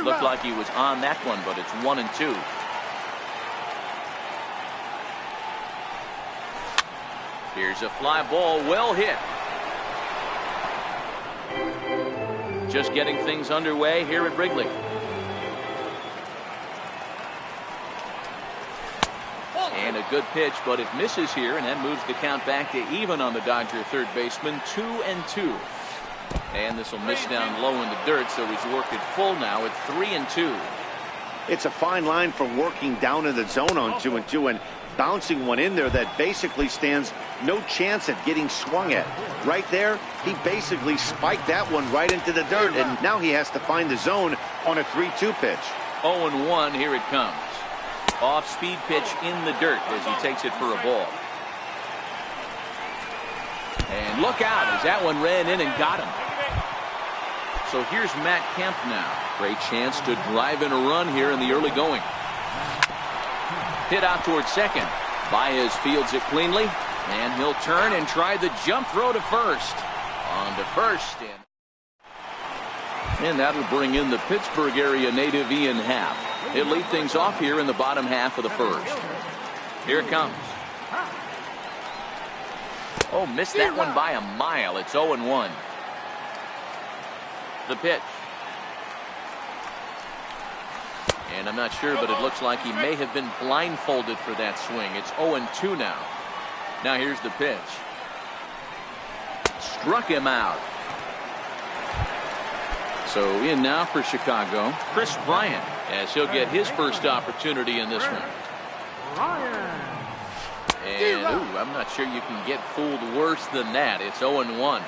Looked like he was on that one, but it's 1-2. Here's a fly ball, well hit. Just getting things underway here at Wrigley. And a good pitch, but it misses here, and that moves the count back to even on the Dodger third baseman, 2-2. And this will miss down low in the dirt, so he's worked it full now at 3-2. It's a fine line for working down in the zone on 2-2 and bouncing one in there that basically stands no chance at getting swung at. Right there, he basically spiked that one right into the dirt, and now he has to find the zone on a 3-2 pitch. 0-1, here it comes. Off-speed pitch in the dirt as he takes it for a ball. And look out as that one ran in and got him. So here's Matt Kemp now. Great chance to drive in a run here in the early going. Hit out towards second. Baez fields it cleanly, and he'll turn and try the jump throw to first. On to first. And that'll bring in the Pittsburgh area native Ian Happ. He'll lead things off here in the bottom half of the first. Here it comes. Oh, missed that one by a mile. It's 0-1. The pitch. And I'm not sure, but it looks like he may have been blindfolded for that swing. It's 0-2 now. Now here's the pitch. Struck him out. So in now for Chicago, Chris Bryant, as he'll get his first opportunity in this one. And ooh, I'm not sure you can get fooled worse than that. It's 0-1.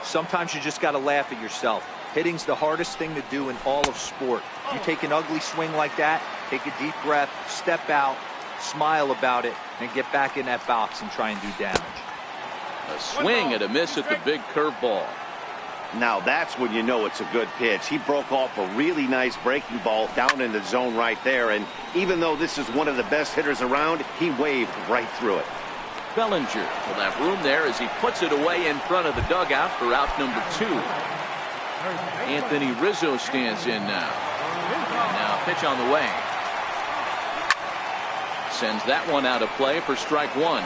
Sometimes you just got to laugh at yourself. Hitting's the hardest thing to do in all of sport. You take an ugly swing like that, take a deep breath, step out, smile about it, and get back in that box and try and do damage. A swing and a miss at the big curveball. Now that's when you know it's a good pitch. He broke off a really nice breaking ball down in the zone right there, and even though this is one of the best hitters around, he waved right through it. Bellinger will have room there as he puts it away in front of the dugout for out number 2. Anthony Rizzo stands in now. Now pitch on the way. Sends that one out of play for strike 1.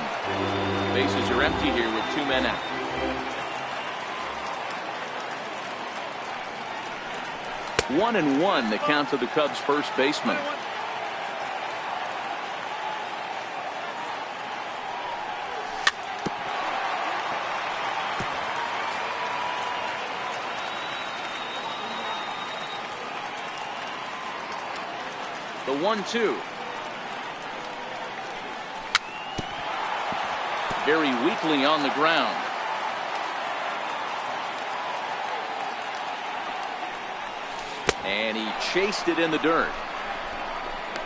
Bases are empty here with 2 men out. One and one, the count to the Cubs first baseman. The 1-2. Very weakly on the ground. And he chased it in the dirt.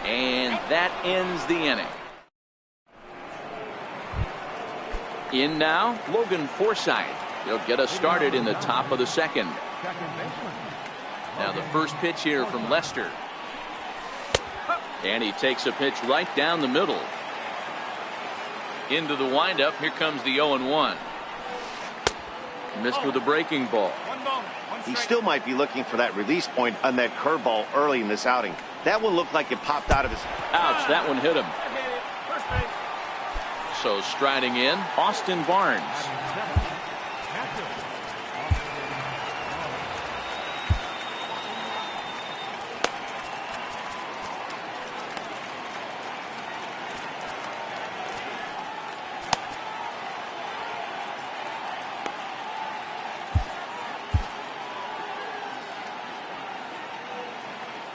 And that ends the inning. In now, Logan Forsythe. He'll get us started in the top of the second. Now the first pitch here from Lester. And he takes a pitch right down the middle. Into the windup. Here comes the 0-1. Missed with a breaking ball. He still might be looking for that release point on that curveball early in this outing. That one looked like it popped out of his... Ouch, that one hit him. So striding in, Austin Barnes.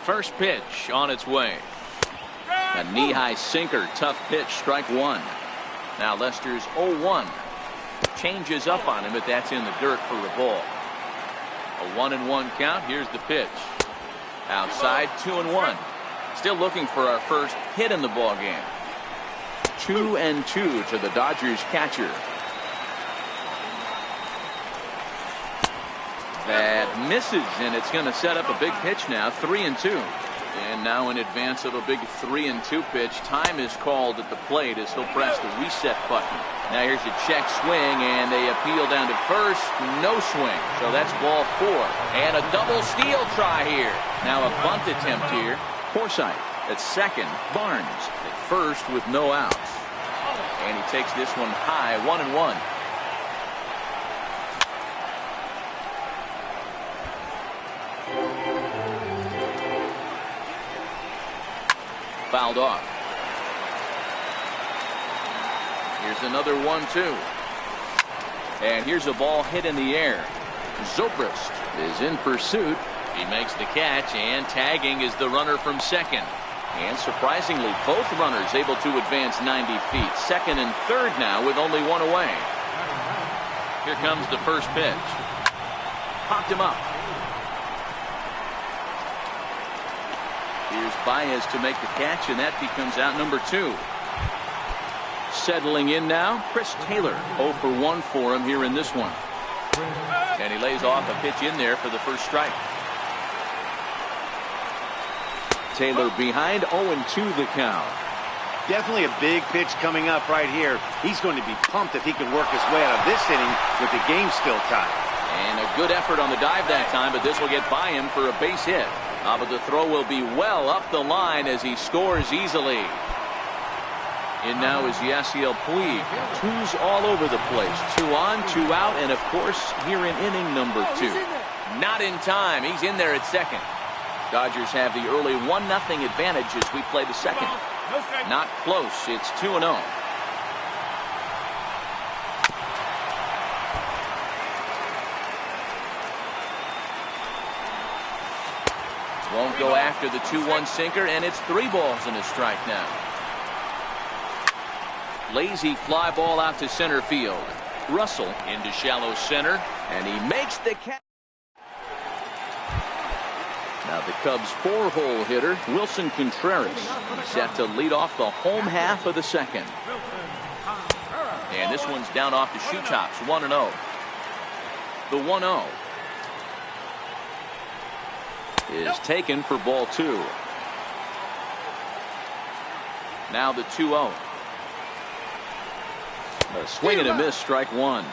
First pitch on its way. A knee-high sinker, tough pitch, strike 1. Now Lester's 0-1. Changes up on him, but that's in the dirt for a ball. A 1-1 count. Here's the pitch. Outside, 2-1. Still looking for our first hit in the ball game. 2-2 to the Dodgers catcher. That misses, and it's going to set up a big pitch now. 3-2. And now in advance of a big 3-2 pitch, time is called at the plate as he'll press the reset button. Now here's a check swing, and they appeal down to first. No swing, so that's ball 4. And a double steal try here. Now a bunt attempt here. Forsythe at second. Barnes at first with no outs. And he takes this one high, 1-1. Fouled off. Here's another 1-2. And here's a ball hit in the air. Zobrist is in pursuit. He makes the catch, and tagging is the runner from second. And surprisingly, both runners able to advance 90 feet. Second and third now with only one away. Here comes the first pitch. Popped him up. Here's Baez to make the catch, and that becomes out number 2. Settling in now, Chris Taylor. 0 for 1 for him here in this one. And he lays off a pitch in there for the first strike. Taylor behind, 0-2 the count. Definitely a big pitch coming up right here. He's going to be pumped if he can work his way out of this inning with the game still tied. And a good effort on the dive that time, but this will get by him for a base hit. But the throw will be well up the line as he scores easily. In now is Yasiel Puig. 2s all over the place. 2 on, 2 out, and of course here in inning number 2. Not in time. He's in there at second. Dodgers have the early 1-0 advantage as we play the second. Not close. It's 2-0. Won't go after the 2-1 sinker, and it's 3 balls and a strike now. Lazy fly ball out to center field. Russell into shallow center, and he makes the catch. Now the Cubs 4-hole hitter, Wilson Contreras, set to lead off the home half of the second. And this one's down off the shoe tops, 1-0. The 1-0 is taken for ball 2. Now the 2-0. A swing and a miss, strike 1.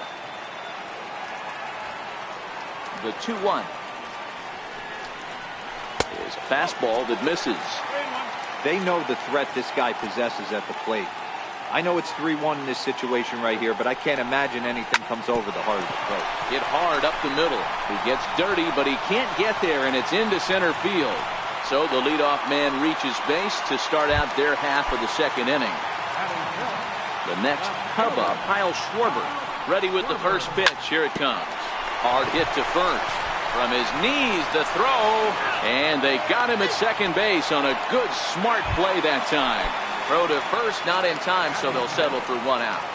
The 2-1 is a fastball that misses. They know the threat this guy possesses at the plate. I know it's 3-1 in this situation right here, but I can't imagine anything comes over the heart of the plate. Hit hard up the middle. He gets dirty, but he can't get there, and it's into center field. So the leadoff man reaches base to start out their half of the second inning. The next Cub up, Kyle Schwarber, ready with the first pitch. Here it comes. Hard hit to first. From his knees, the throw, and they got him at second base on a good, smart play that time. Throw to first, not in time, so they'll settle for 1 out.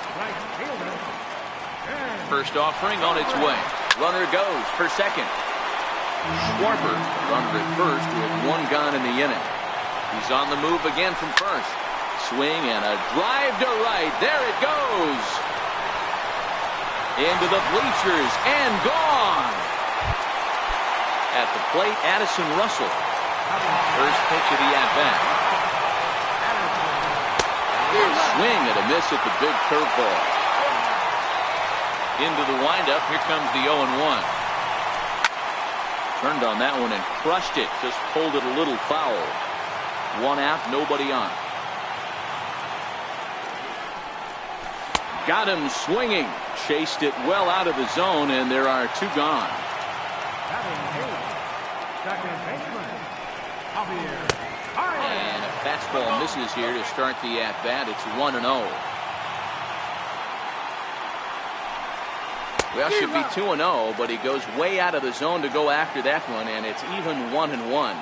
First offering on its way. Runner goes for second. Schwarber, runner at first with 1 gone in the inning. He's on the move again from first. Swing and a drive to right. There it goes. Into the bleachers and gone. At the plate, Addison Russell. First pitch of the at-bat. Swing and a miss at the big curveball. Into the windup. Here comes the 0-1. Turned on that one and crushed it. Just pulled it a little foul. 1 out, nobody on. Got him swinging. Chased it well out of the zone, and there are 2 gone. And a fastball misses here to start the at-bat. It's 1-0. Well, should be 2-0, but he goes way out of the zone to go after that one, and it's even 1-1.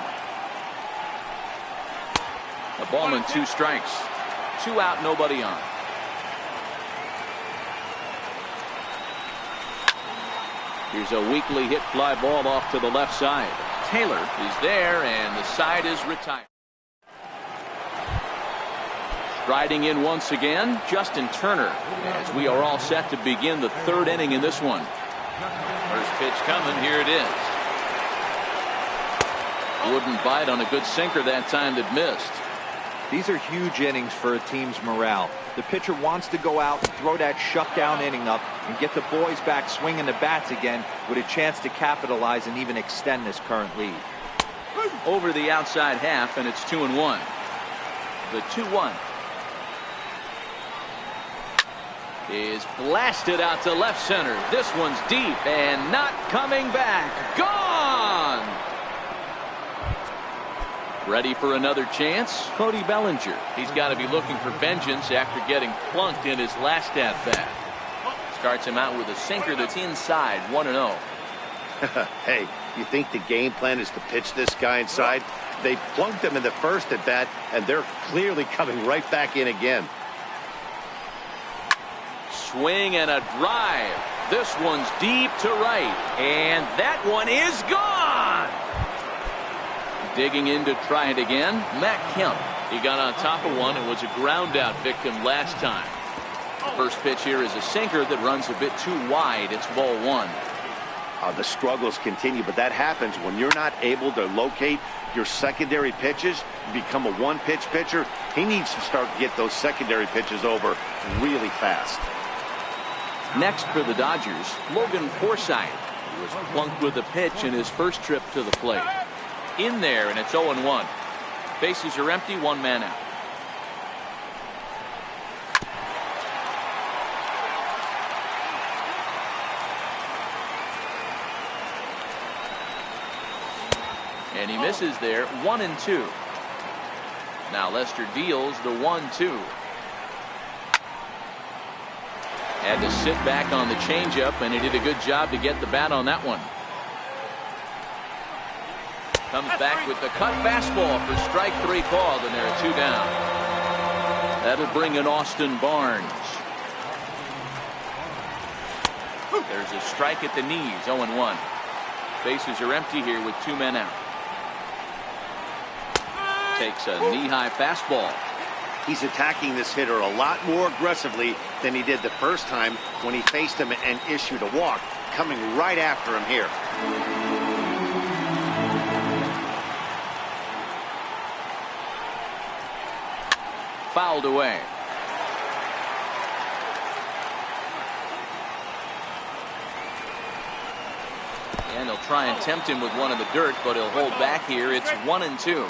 A ball and 2 strikes. 2 out, nobody on. Here's a weakly hit fly ball off to the left side. Taylor is there, and the side is retired. Striding in once again, Justin Turner, as we are all set to begin the 3rd inning in this one. First pitch coming, here it is. Wouldn't bite on a good sinker that time that missed. These are huge innings for a team's morale. The pitcher wants to go out and throw that shutdown inning up and get the boys back swinging the bats again with a chance to capitalize and even extend this current lead. Over the outside half, and it's 2-1. The 2-1 is blasted out to left center. This one's deep and not coming back. Gone! Ready for another chance? Cody Bellinger. He's got to be looking for vengeance after getting plunked in his last at-bat. Starts him out with a sinker that's inside, 1-0. Hey, you think the game plan is to pitch this guy inside? They plunked him in the first at-bat, and they're clearly coming right back in again. Swing and a drive. This one's deep to right, and that one is gone. Digging in to try it again, Matt Kemp. He got on top of one and was a ground out victim last time. First pitch here is a sinker that runs a bit too wide. It's ball one. The struggles continue, but that happens when you're not able to locate your secondary pitches. You become a one-pitch pitcher. He needs to start to get those secondary pitches over really fast. Next for the Dodgers, Logan Forsythe. He was plunked with a pitch in his first trip to the plate. In there, and it's 0-1. Bases are empty, one man out. And he misses there, 1-2. Now Lester deals the 1-2. Had to sit back on the changeup, and he did a good job to get the bat on that one. Comes back with the cut fastball for strike three called, and there are two down. That'll bring in Austin Barnes. There's a strike at the knees, 0-1. Bases are empty here with two men out. Takes a knee-high fastball. He's attacking this hitter a lot more aggressively than he did the first time when he faced him and issued a walk. Coming right after him here. Fouled away. And he'll try and tempt him with one in the dirt, but he'll hold back here. It's 1-2.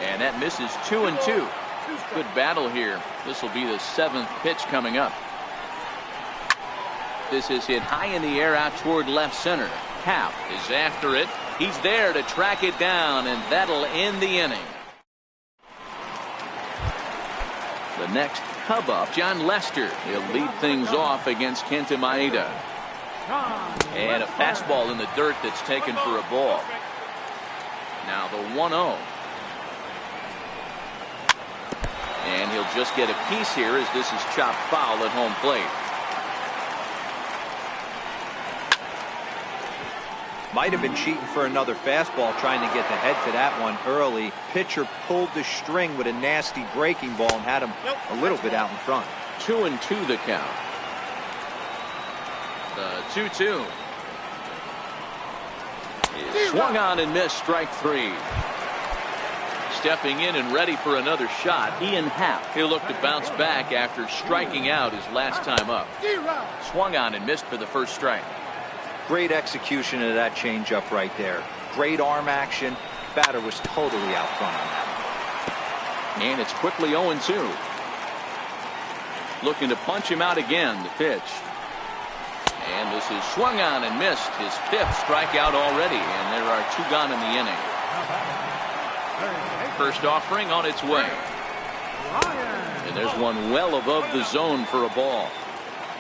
And that misses 2-2. Good battle here. This will be the seventh pitch coming up. This is hit high in the air out toward left center. Happ is after it. He's there to track it down, and that'll end the inning. The next Cub up, John Lester. He'll lead things off against Kenta Maeda. And a fastball in the dirt that's taken for a ball. Now the 1-0. And he'll just get a piece here as this is chopped foul at home plate. Might have been cheating for another fastball, trying to get the head to that one early. Pitcher pulled the string with a nasty breaking ball and had him a little bit out in front. 2-2 the count. The 2-2. Swung on and missed, strike three. Stepping in and ready for another shot, Ian Happ. He'll look to bounce back after striking out his last time up. Swung on and missed for the first strike. Great execution of that changeup right there. Great arm action. Batter was totally out front on that. And it's quickly 0-2. Looking to punch him out again, the pitch. And this is swung on and missed. His fifth strikeout already, and there are two gone in the inning. First offering on its way. And there's one well above the zone for a ball.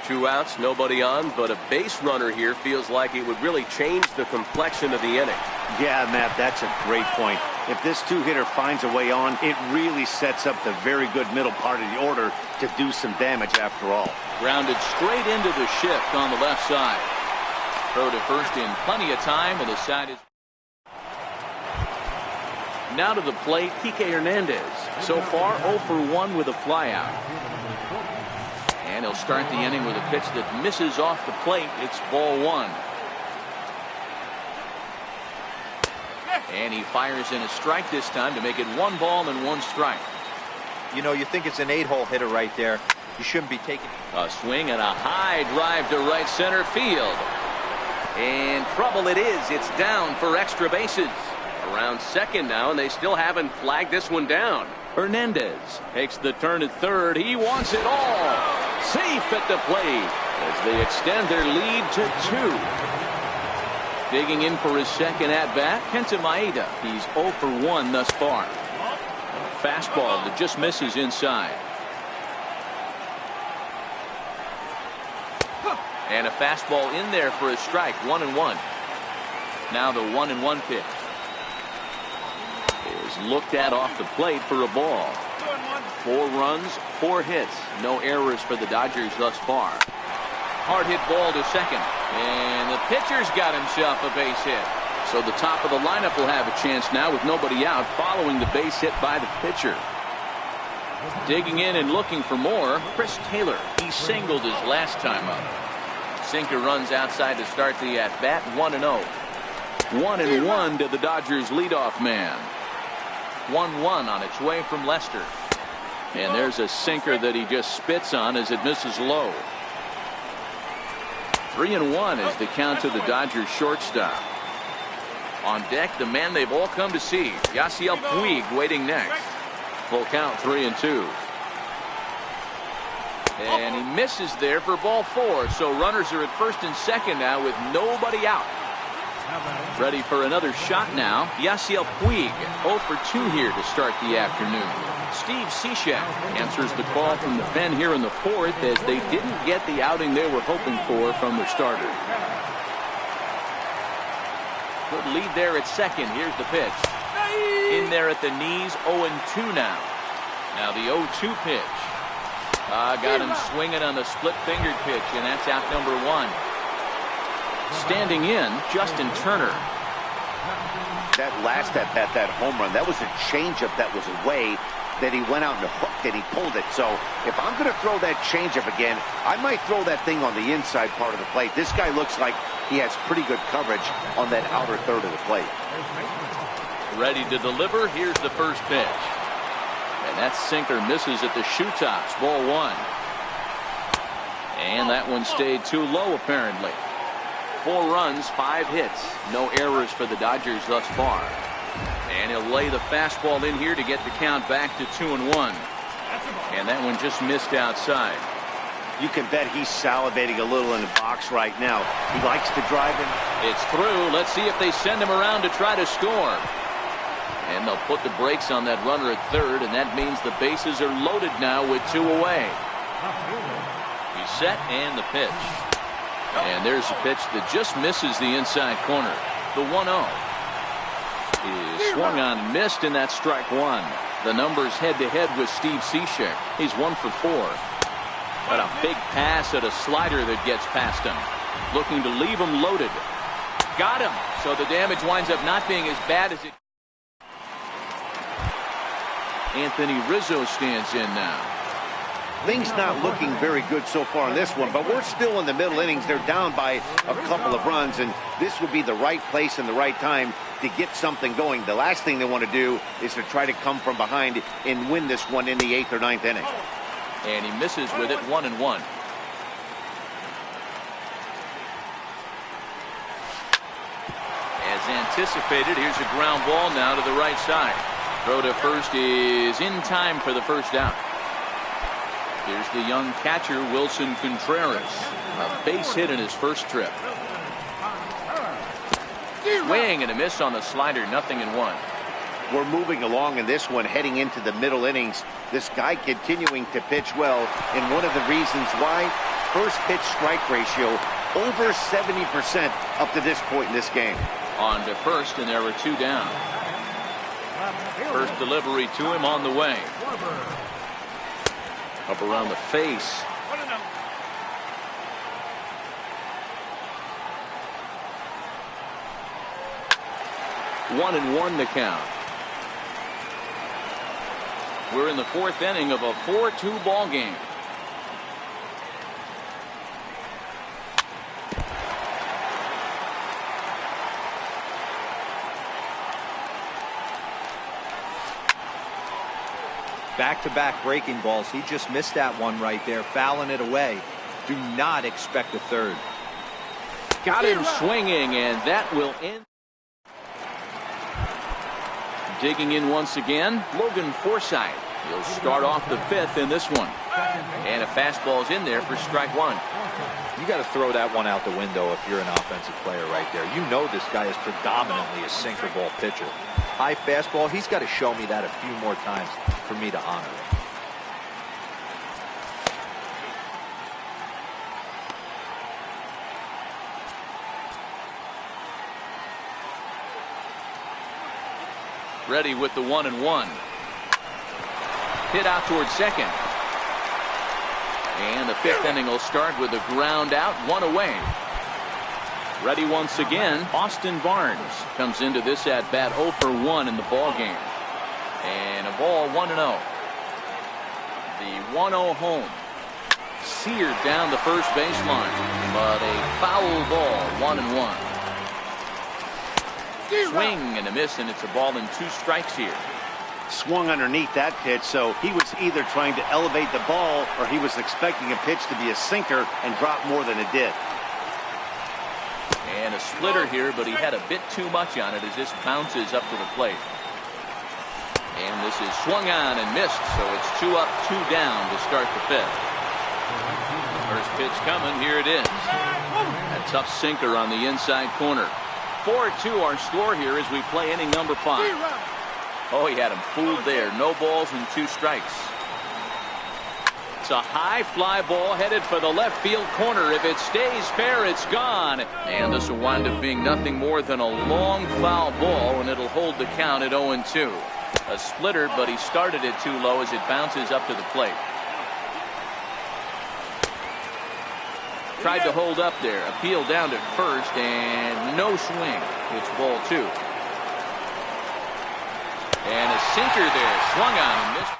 Two outs, nobody on, but a base runner here feels like it would really change the complexion of the inning. Yeah, Matt, that's a great point. If this two-hitter finds a way on, it really sets up the very good middle part of the order to do some damage after all. Grounded straight into the shift on the left side. Throw to first in plenty of time, and the side is... Now to the plate, Kike Hernandez. So far, 0 for 1 with a flyout. And he'll start the inning with a pitch that misses off the plate. It's ball one. And he fires in a strike this time to make it 1 ball and 1 strike. You know, you think it's an 8-hole hitter right there. You shouldn't be taking a swing and a high drive to right center field. And trouble it is. It's down for extra bases. Around second now, and they still haven't flagged this one down. Hernandez takes the turn at third. He wants it all. Safe at the plate as they extend their lead to 2. Digging in for his second at-bat, Kenta Maeda. He's 0 for 1 thus far. A fastball that just misses inside. And a fastball in there for a strike. 1-1. Now the 1-1 pitch is looked at off the plate for a ball. 4 runs, 4 hits. No errors for the Dodgers thus far. Hard hit ball to second. And the pitcher's got himself a base hit. So the top of the lineup will have a chance now with nobody out following the base hit by the pitcher. Digging in and looking for more, Chris Taylor. He singled his last time up. Sinker runs outside to start the at-bat. 1-0. 1-1 to the Dodgers leadoff man. 1-1 on its way from Lester. And there's a sinker that he just spits on as it misses low. 3-1 is the count to the Dodgers shortstop. On deck, the man they've all come to see, Yasiel Puig, waiting next. Full count, 3-2. And he misses there for ball 4. So runners are at first and second now with nobody out. Ready for another shot now. Yasiel Puig, 0 for 2 here to start the afternoon. Steve Cishek answers the call from the pen here in the 4th as they didn't get the outing they were hoping for from their starter. Good lead there at second. Here's the pitch. In there at the knees, 0-2 now. Now the 0-2 pitch. Got him swinging on the split-fingered pitch, and that's out number 1. Standing in, Justin Turner. That last at-bat, that home run, that was a changeup that was away that he went out and hooked and he pulled it. So if I'm going to throw that changeup again, I might throw that thing on the inside part of the plate. This guy looks like he has pretty good coverage on that outer third of the plate. Ready to deliver. Here's the first pitch. And that sinker misses at the shoe tops. Ball 1. And that one stayed too low apparently. 4 runs, 5 hits. No errors for the Dodgers thus far. And he'll lay the fastball in here to get the count back to 2-1. And that one just missed outside. You can bet he's salivating a little in the box right now. He likes to drive him. It's through. Let's see if they send him around to try to score. And they'll put the brakes on that runner at third, and that means the bases are loaded now with 2 away. He's set, and the pitch. And there's a pitch that just misses the inside corner. The 1-0 is swung on and missed, and that's strike 1. The numbers head-to-head with Steve Cishek. He's 1 for 4. But a big pass at a slider that gets past him. Looking to leave him loaded. Got him. So the damage winds up not being as bad as it. Anthony Rizzo stands in now. Things not looking very good so far in this one, but we're still in the middle innings. They're down by a couple of runs, and this would be the right place and the right time to get something going. The last thing they want to do is to try to come from behind and win this one in the 8th or 9th inning. And he misses with it. 1-1. As anticipated, here's a ground ball now to the right side. Throw to first is in time for the first out. Here's the young catcher, Wilson Contreras. A base hit in his first trip. Swing and a miss on the slider. 0-1. We're moving along in this one, heading into the middle innings. This guy continuing to pitch well, and one of the reasons why, first pitch strike ratio over 70% up to this point in this game. On to first, and there were 2 down. First delivery to him on the way. Up around the face. One and one the count. We're in the 4th inning of a 4-2 ball game. Back-to-back breaking balls. He just missed that one right there, fouling it away. Do not expect a third. Got him swinging, and that will end. Digging in once again, Logan Forsythe. He'll start off the 5th in this one. And a fastball's in there for strike one. You got to throw that one out the window if you're an offensive player right there. You know this guy is predominantly a sinker ball pitcher. High fastball, he's got to show me that a few more times for me to honor it. Ready with the 1-1. Hit out towards second. And the 5th inning will start with a ground out, 1 away. Ready once again, Austin Barnes comes into this at bat 0 for 1 in the ball game. And a ball 1-0. The 1-0 home. Seared down the first baseline, but a foul ball, 1-1. Swing and a miss, and it's a ball and 2 strikes here. Swung underneath that pitch, so he was either trying to elevate the ball or he was expecting a pitch to be a sinker and drop more than it did. And a splitter here, but he had a bit too much on it as this bounces up to the plate. And this is swung on and missed, so it's 2 up, 2 down to start the 5th. First pitch coming, here it is. A tough sinker on the inside corner. 4-2 our score here as we play inning number 5. Oh, he had him fooled there. No balls and 2 strikes. It's a high fly ball headed for the left field corner. If it stays fair, it's gone. And this will wind up being nothing more than a long foul ball, and it'll hold the count at 0-2. A splitter, but he started it too low as it bounces up to the plate. Tried to hold up there. Appeal down to first, and no swing. It's ball 2. And a sinker there. Swung on and missed.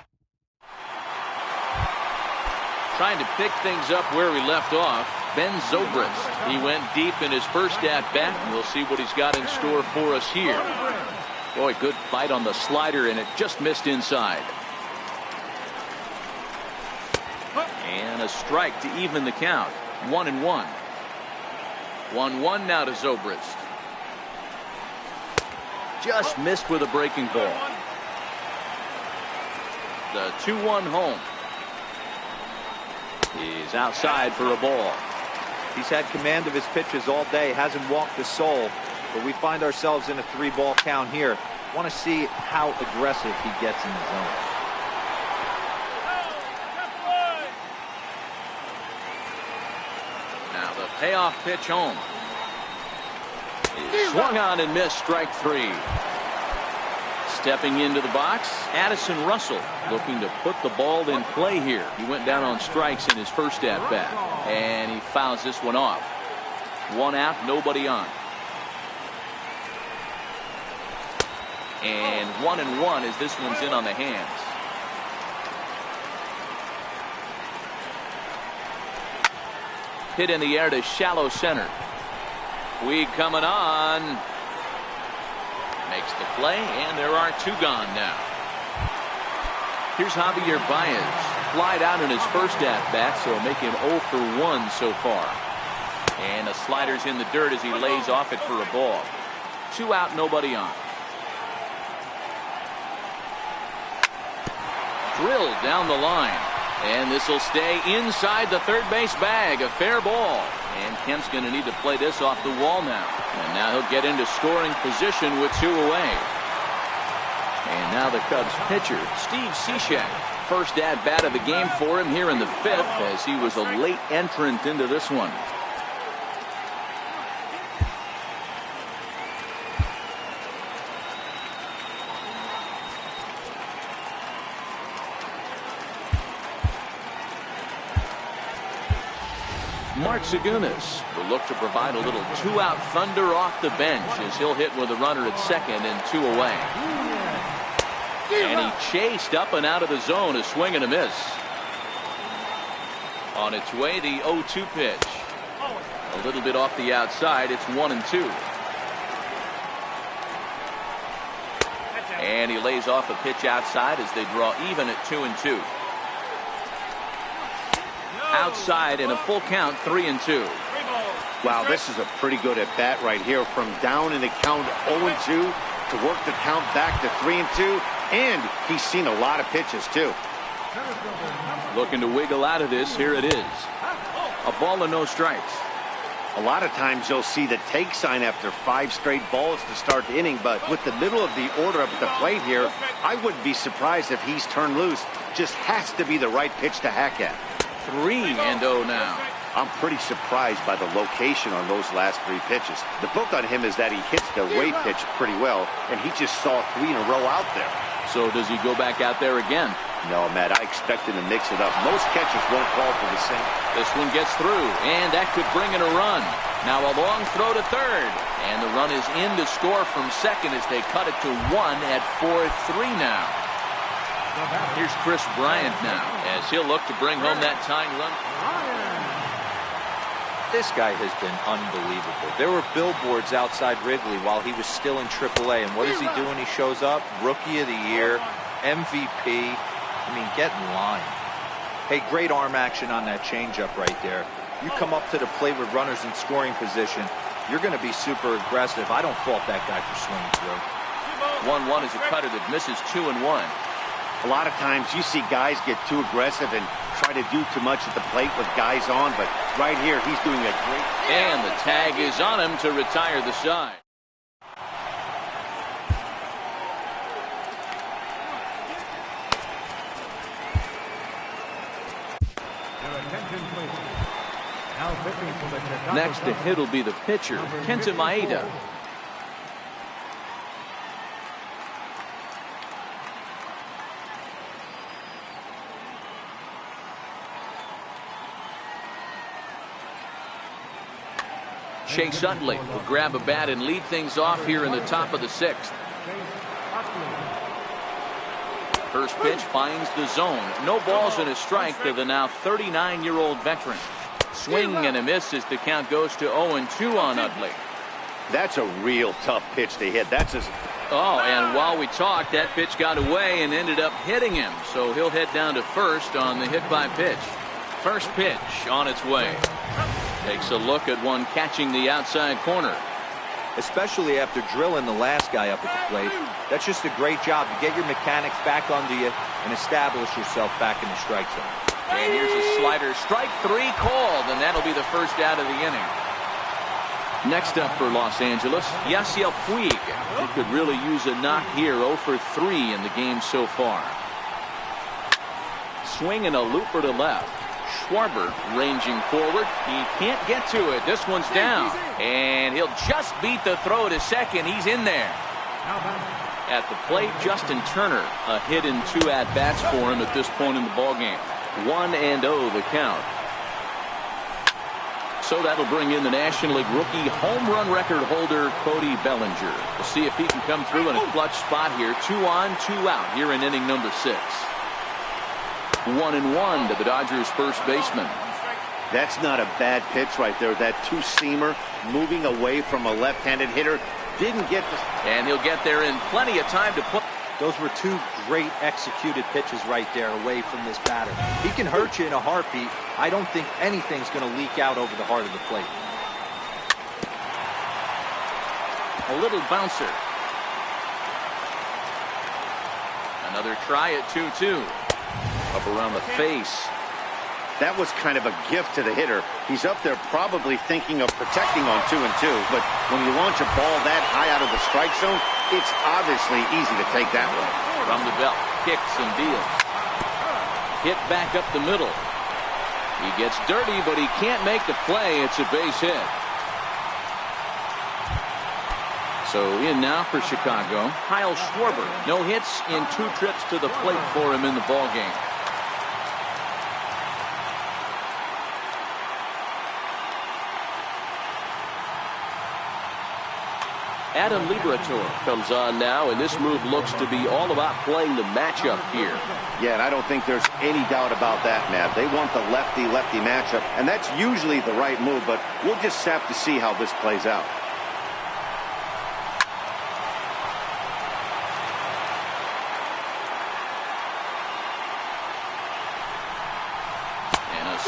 Trying to pick things up where we left off. Ben Zobrist. He went deep in his first at-bat, and we'll see what he's got in store for us here. Boy, good bite on the slider, and it just missed inside. And a strike to even the count. 1-1. 1-1 now to Zobrist. Just missed with a breaking ball. The 2-1 home. He's outside for a ball. He's had command of his pitches all day. Hasn't walked a soul. But we find ourselves in a 3-ball count here. Want to see how aggressive he gets in the zone. Now the payoff pitch home. He swung on and missed, strike 3. Stepping into the box, Addison Russell looking to put the ball in play here. He went down on strikes in his first at-bat, and he fouls this one off. 1 out, nobody on. And 1-1 as this one's in on the hands. Hit in the air to shallow center. Weed coming on. Makes the play, and there are 2 gone now. Here's Javier Baez. Flied out in his first at-bat, so make him 0 for 1 so far. And the slider's in the dirt as he lays off it for a ball. 2 out, nobody on. Drilled down the line. And this will stay inside the third base bag. A fair ball. And Kemp's going to need to play this off the wall now. And now he'll get into scoring position with 2 away. And now the Cubs pitcher, Steve Cishek. First at-bat of the game for him here in the 5th as he was a late entrant into this one. Mark Zagunis will look to provide a little 2-out thunder off the bench as he'll hit with a runner at second and 2 away. And he chased up and out of the zone, a swing and a miss. On its way, the 0-2 pitch. A little bit off the outside. It's 1-2. And he lays off a pitch outside as they draw even at 2-2. Outside in a full count, 3-2. Wow, this is a pretty good at bat right here. From down in the count 0-2 to work the count back to 3-2. And he's seen a lot of pitches, too. Looking to wiggle out of this. Here it is. A ball and no strikes. A lot of times you'll see the take sign after 5 straight balls to start the inning, but with the middle of the order up at the plate here, I wouldn't be surprised if he's turned loose. Just has to be the right pitch to hack at. 3-0 now. I'm pretty surprised by the location on those last 3 pitches. The book on him is that he hits the way pitch pretty well, and he just saw 3 in a row out there. So does he go back out there again? No, Matt, I expect him to mix it up. Most catchers won't call for the same. This one gets through, and that could bring in a run. Now a long throw to third, and the run is in to score from second as they cut it to 1 at 4-3 now. Here's Chris Bryant now as he'll look to bring home that tying run. This guy has been unbelievable. There were billboards outside Wrigley while he was still in AAA, and what does he do when he shows up? Rookie of the Year, MVP. I mean, get in line. Hey, great arm action on that changeup right there. You come up to the plate with runners in scoring position, you're going to be super aggressive. I don't fault that guy for swinging through. 1-1 is a cutter that misses 2-1. A lot of times you see guys get too aggressive and try to do too much at the plate with guys on, but right here he's doing a great. And the tag is on him to retire the side. Next to hit will be the pitcher, Kenta Maeda. Chase Utley will grab a bat and lead things off here in the top of the 6th. First pitch finds the zone. No balls and a strike to the now 39-year-old veteran. Swing and a miss as the count goes to 0-2 on Utley. That's a real tough pitch to hit. That's a... Oh, and while we talked, that pitch got away and ended up hitting him. So he'll head down to first on the hit by pitch. First pitch on its way. Takes a look at one catching the outside corner. Especially after drilling the last guy up at the plate. That's just a great job to get your mechanics back under you and establish yourself back in the strike zone. And here's a slider. Strike 3 called, and that'll be the first out of the inning. Next up for Los Angeles, Yasiel Puig. He could really use a knock here. 0 for 3 in the game so far. Swing and a looper to left. Schwarber ranging forward. He can't get to it. This one's down. And he'll just beat the throw to second. He's in there. At the plate, Justin Turner. A hit in 2 at-bats for him at this point in the ballgame. 1-0 the count. So that'll bring in the National League rookie home run record holder, Cody Bellinger. We'll see if he can come through in a clutch spot here. 2 on, 2 out here in inning number 6. 1-1 to the Dodgers first baseman. That's not a bad pitch right there. That 2-seamer moving away from a left-handed hitter didn't get the... And he'll get there in plenty of time to put... Those were 2 great executed pitches right there away from this batter. He can hurt you in a heartbeat. I don't think anything's going to leak out over the heart of the plate. A little bouncer. Another try at 2-2. Up around the face. That was kind of a gift to the hitter. He's up there probably thinking of protecting on 2-2, but when you launch a ball that high out of the strike zone, it's obviously easy to take that one. From the belt, kicks and deals. Hit back up the middle. He gets dirty, but he can't make the play. It's a base hit. So in now for Chicago, Kyle Schwarber. No hits in 2 trips to the plate for him in the ballgame. Adam Liberatore comes on now, and this move looks to be all about playing the matchup here. Yeah, and I don't think there's any doubt about that, Matt. They want the lefty-lefty matchup, and that's usually the right move, but we'll just have to see how this plays out.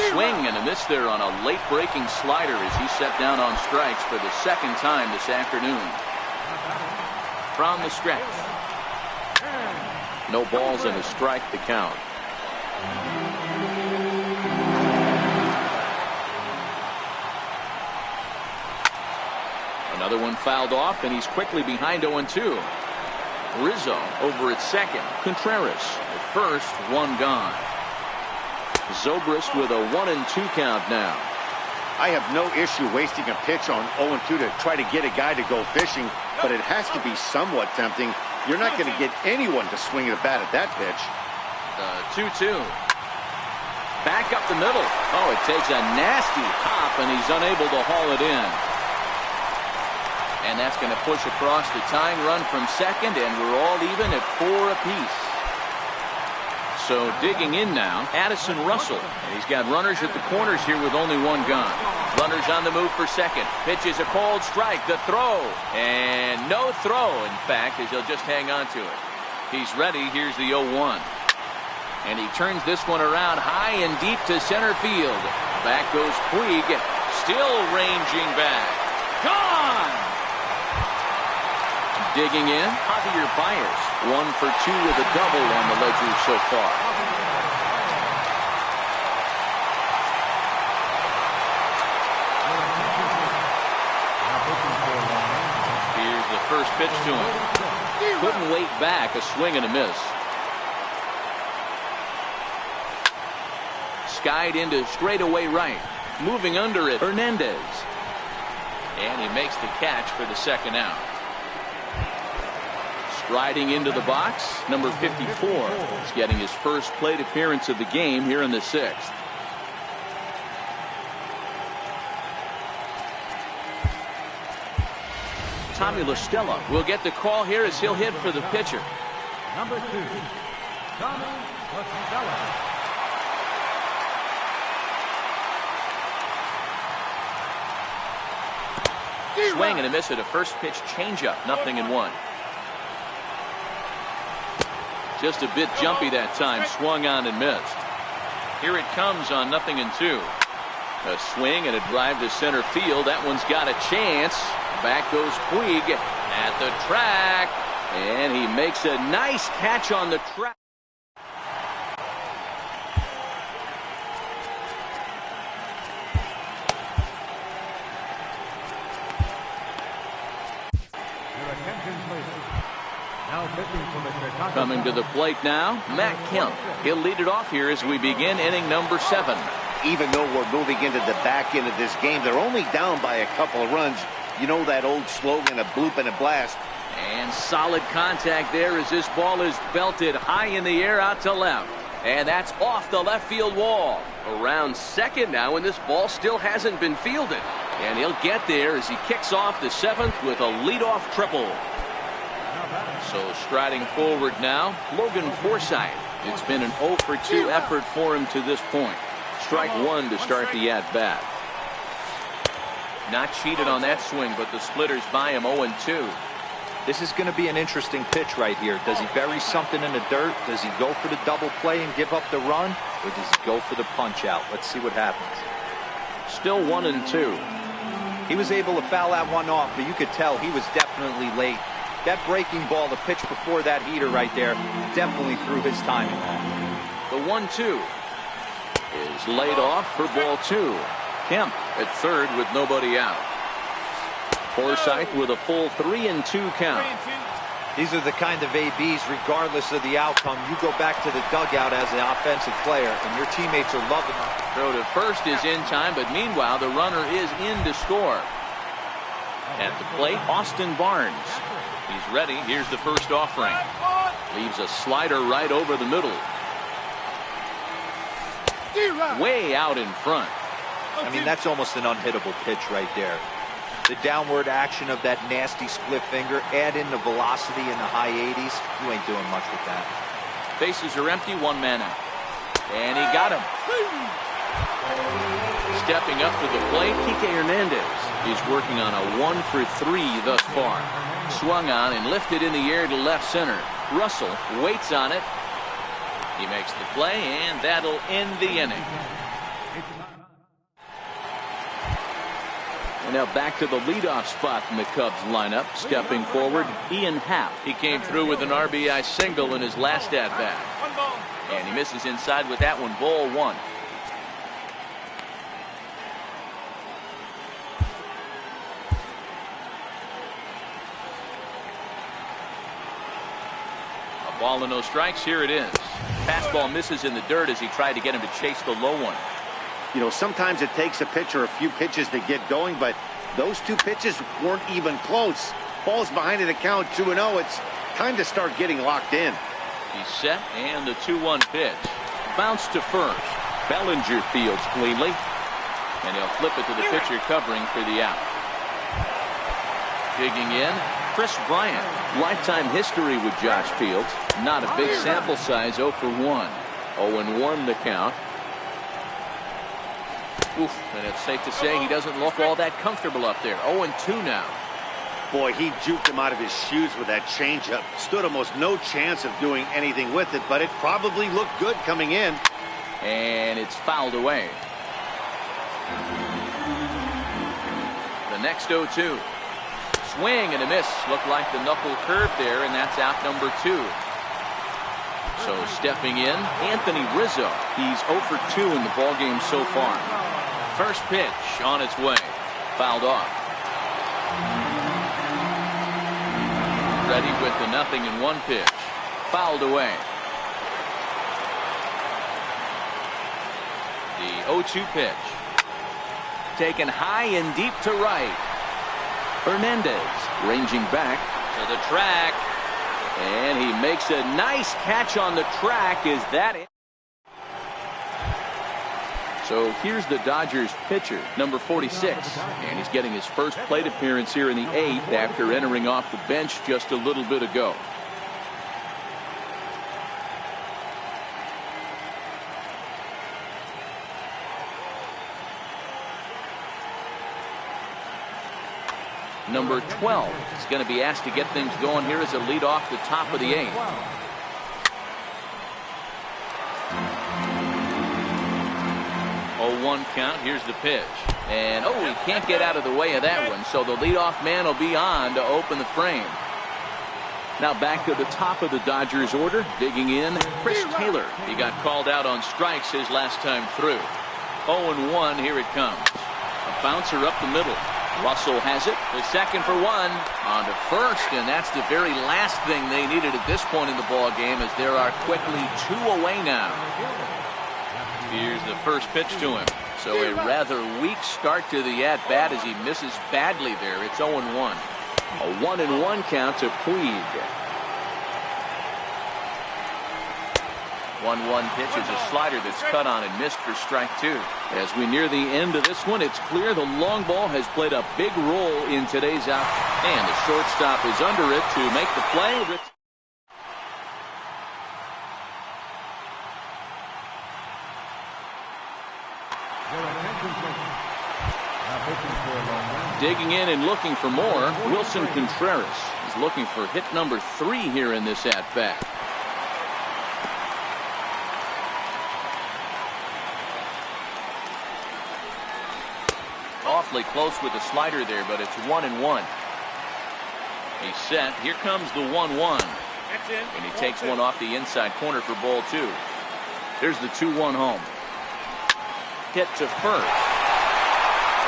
Swing and a miss there on a late breaking slider as he set down on strikes for the second time this afternoon. From the stretch. No balls and a strike to count. Another one fouled off, and he's quickly behind 0-2. Rizzo over at second. Contreras at first, one gone. Zobrist with a 1-2 count now. I have no issue wasting a pitch on 0-2 to try to get a guy to go fishing, but it has to be somewhat tempting. You're not going to get anyone to swing the bat at that pitch. 2-2. Back up the middle. Oh, it takes a nasty hop, and he's unable to haul it in. And that's going to push across the tying run from second, and we're all even at 4 apiece. So digging in now, Addison Russell. And he's got runners at the corners here with only one gone. Runners on the move for second. Pitches a cold strike. The throw. And no throw, in fact, as he'll just hang on to it. He's ready. Here's the 0-1. And he turns this one around high and deep to center field. Back goes Puig. Still ranging back. Gone! Digging in, Javier Baez. 1 for 2 with a double on the ledger so far. Here's the first pitch to him. Couldn't wait back, a swing and a miss. Skied into straightaway right. Moving under it, Hernandez. And he makes the catch for the second out. Riding into the box, number 54. He's getting his first plate appearance of the game here in the 6th. Tommy La Stella will get the call here as he'll hit for the pitcher. Number 2, Tommy La Stella. Swing and a miss at a first pitch changeup. 0-1. Just a bit jumpy that time. Swung on and missed. Here it comes on 0-2. A swing and a drive to center field. That one's got a chance. Back goes Puig at the track. And he makes a nice catch on the track. Coming to the plate now, Matt Kemp. He'll lead it off here as we begin inning number 7. Even though we're moving into the back end of this game, they're only down by a couple of runs. You know that old slogan, a bloop and a blast. And solid contact there as this ball is belted high in the air out to left. And that's off the left field wall. Around second now, and this ball still hasn't been fielded. And he'll get there as he kicks off the 7th with a leadoff triple. So striding forward now, Logan Forsythe. It's been an 0 for 2 effort for him to this point. Strike 1 to start the at-bat. Not cheated on that swing, but the splitters by him 0-2. This is going to be an interesting pitch right here. Does he bury something in the dirt? Does he go for the double play and give up the run? Or does he go for the punch out? Let's see what happens. Still 1-2. He was able to foul that one off, but you could tell he was definitely late. That breaking ball, the pitch before that heater right there, definitely threw his timing off. The 1-2 is laid off for ball 2. Kemp at third with nobody out. Forsythe with a full 3-2 count. These are the kind of ABs, regardless of the outcome. You go back to the dugout as an offensive player, and your teammates are loving it. Throw to first is in time, but meanwhile, the runner is in to score. At the plate, Austin Barnes. He's ready. Here's the first offering. Leaves a slider right over the middle. Way out in front. I mean, that's almost an unhittable pitch right there. The downward action of that nasty split finger, add in the velocity in the high 80s. You ain't doing much with that. Bases are empty, 1 man out. And he got him. Stepping up to the plate, Kike Hernandez. He's working on a 1 for 3 thus far. Swung on and lifted in the air to left center. Russell waits on it. He makes the play, and that'll end the inning. And now back to the leadoff spot in the Cubs lineup. Stepping forward, Ian Happ. He came through with an RBI single in his last at-bat. And he misses inside with that one. Ball one. A ball and no strikes. Here it is. Fastball misses in the dirt as he tried to get him to chase the low one. You know, sometimes it takes a pitcher a few pitches to get going, but those two pitches weren't even close. Ball's behind in the count, 2-0. It's time to start getting locked in. He's set, and the 2-1 pitch. Bounce to first. Bellinger fields cleanly, and he'll flip it to the pitcher covering for the out. Digging in, Chris Bryant. Lifetime history with Josh Fields. Not a big sample size, 0 for 1. 0-1 the count. Oof, and it's safe to say he doesn't look all that comfortable up there. 0-2 now. Boy, he juked him out of his shoes with that changeup. Stood almost no chance of doing anything with it, but it probably looked good coming in. And it's fouled away. The next 0-2. Swing and a miss. Looked like the knuckle curve there, and that's out number 2. So stepping in, Anthony Rizzo. He's 0 for 2 in the ballgame so far. First pitch on its way. Fouled off. Ready with the 0-1 pitch. Fouled away. The 0-2 pitch. Taken high and deep to right. Hernandez ranging back to the track. And he makes a nice catch on the track. Is that it? So here's the Dodgers pitcher, number 46. And he's getting his first plate appearance here in the 8th after entering off the bench just a little bit ago. Number 12 is going to be asked to get things going here as a lead off the top of the 8th. Oh, 1 count. Here's the pitch. And, oh, he can't get out of the way of that one. So the leadoff man will be on to open the frame. Now back to the top of the Dodgers order. Digging in, Chris Taylor. He got called out on strikes his last time through. 0-1. Here it comes. A bouncer up the middle. Russell has it. The second for 1. On to first, and that's the very last thing they needed at this point in the ball game, as there are quickly 2 away now. Here's the first pitch to him. So a rather weak start to the at-bat as he misses badly there. It's 0-1. A 1-1 count to Puig. 1-1 pitch is a slider that's cut on and missed for strike 2. As we near the end of this one, it's clear the long ball has played a big role in today's out. And the shortstop is under it to make the play. Digging in and looking for more, Wilson Contreras is looking for hit number 3 here in this at-bat. Awfully close with the slider there, but it's 1-1. He's set. Here comes the 1-1. And he takes one off the inside corner for ball 2. Here's the 2-1 home. Hit to first.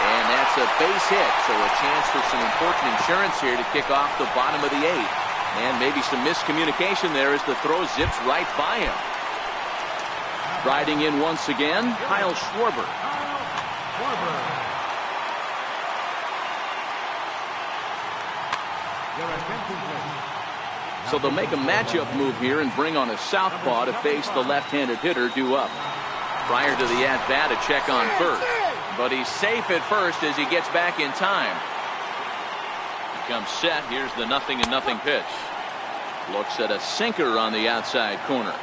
And that's a base hit, so a chance for some important insurance here to kick off the bottom of the 8th. And maybe some miscommunication there as the throw zips right by him. Riding in once again, Kyle Schwarber. So they'll make a matchup move here and bring on a southpaw to face the left-handed hitter due up. Prior to the at-bat, a check on first. But he's safe at first as he gets back in time. He comes set. Here's the 0-0 pitch. Looks at a sinker on the outside corner.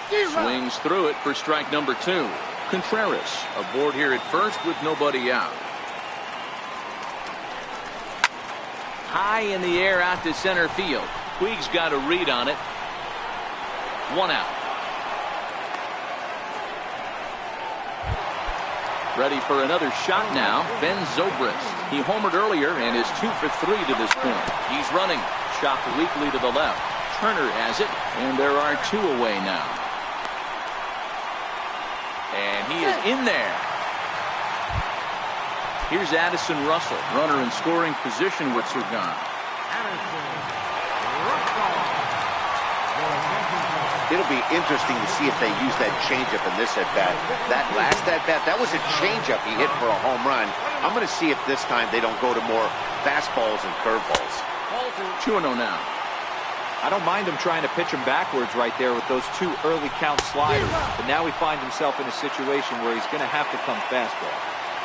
Swings through it for strike number 2. Contreras aboard here at first with nobody out. High in the air out to center field. Puig's got a read on it. 1 out. Ready for another shot now. Ben Zobrist. He homered earlier and is 2 for 3 to this point. He's running. Chopped weakly to the left. Turner has it, and there are 2 away now. And he is in there. Here's Addison Russell, runner in scoring position with Surgan. It'll be interesting to see if they use that changeup in this at-bat. That last at-bat, that was a changeup he hit for a home run. I'm going to see if this time they don't go to more fastballs and curveballs. 2-0 now. I don't mind him trying to pitch him backwards right there with those 2 early count sliders. But now he finds himself in a situation where he's going to have to come fastball.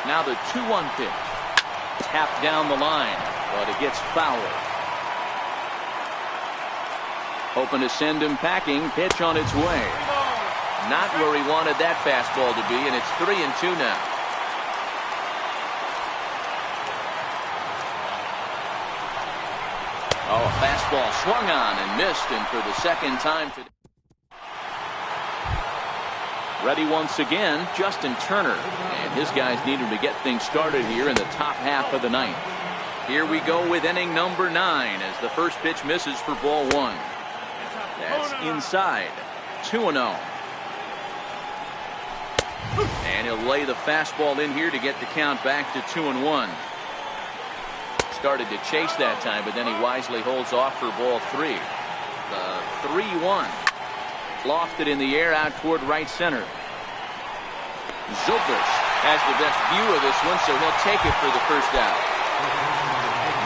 Now the 2-1 pitch. Tapped down the line, but it gets fouled. Hoping to send him packing. Pitch on its way. Not where he wanted that fastball to be, and it's 3-2 now. Oh, a fastball swung on and missed, and for the second time today. Ready once again, Justin Turner. And his guys need him to get things started here in the top half of the ninth. Here we go with inning number 9 as the first pitch misses for ball 1. That's inside. 2-0. And he'll lay the fastball in here to get the count back to 2-1. Started to chase that time, but then he wisely holds off for ball 3. The 3-1. Lofted in the air out toward right center. Zobrist has the best view of this one, so he'll take it for the first out.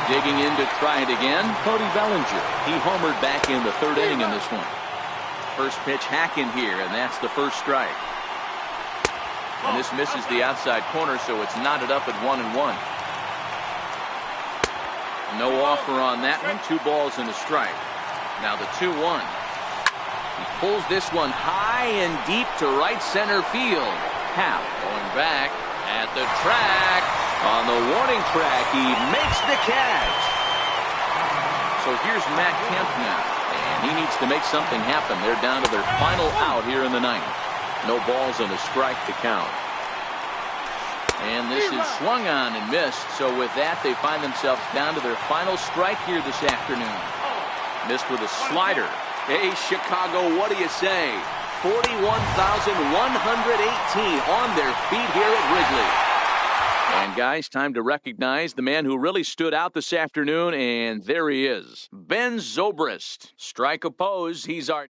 Digging in to try it again, Cody Bellinger. He homered back in the 3rd inning in this one. First pitch hacking here, and that's the first strike. And this misses the outside corner, so it's knotted up at 1-1. No offer on that one. 2 balls and a strike. Now the 2-1. He pulls this one high and deep to right center field. Happ going back at the track. On the warning track, he makes the catch. So here's Matt Kemp now, and he needs to make something happen. They're down to their final out here in the 9th. No balls and a strike to count. And this is swung on and missed. So with that, they find themselves down to their final strike here this afternoon. Missed with a slider. Hey, Chicago, what do you say? 41,118 on their feet here at Wrigley. And guys, time to recognize the man who really stood out this afternoon, and there he is. Ben Zobrist. Strike oppose. He's our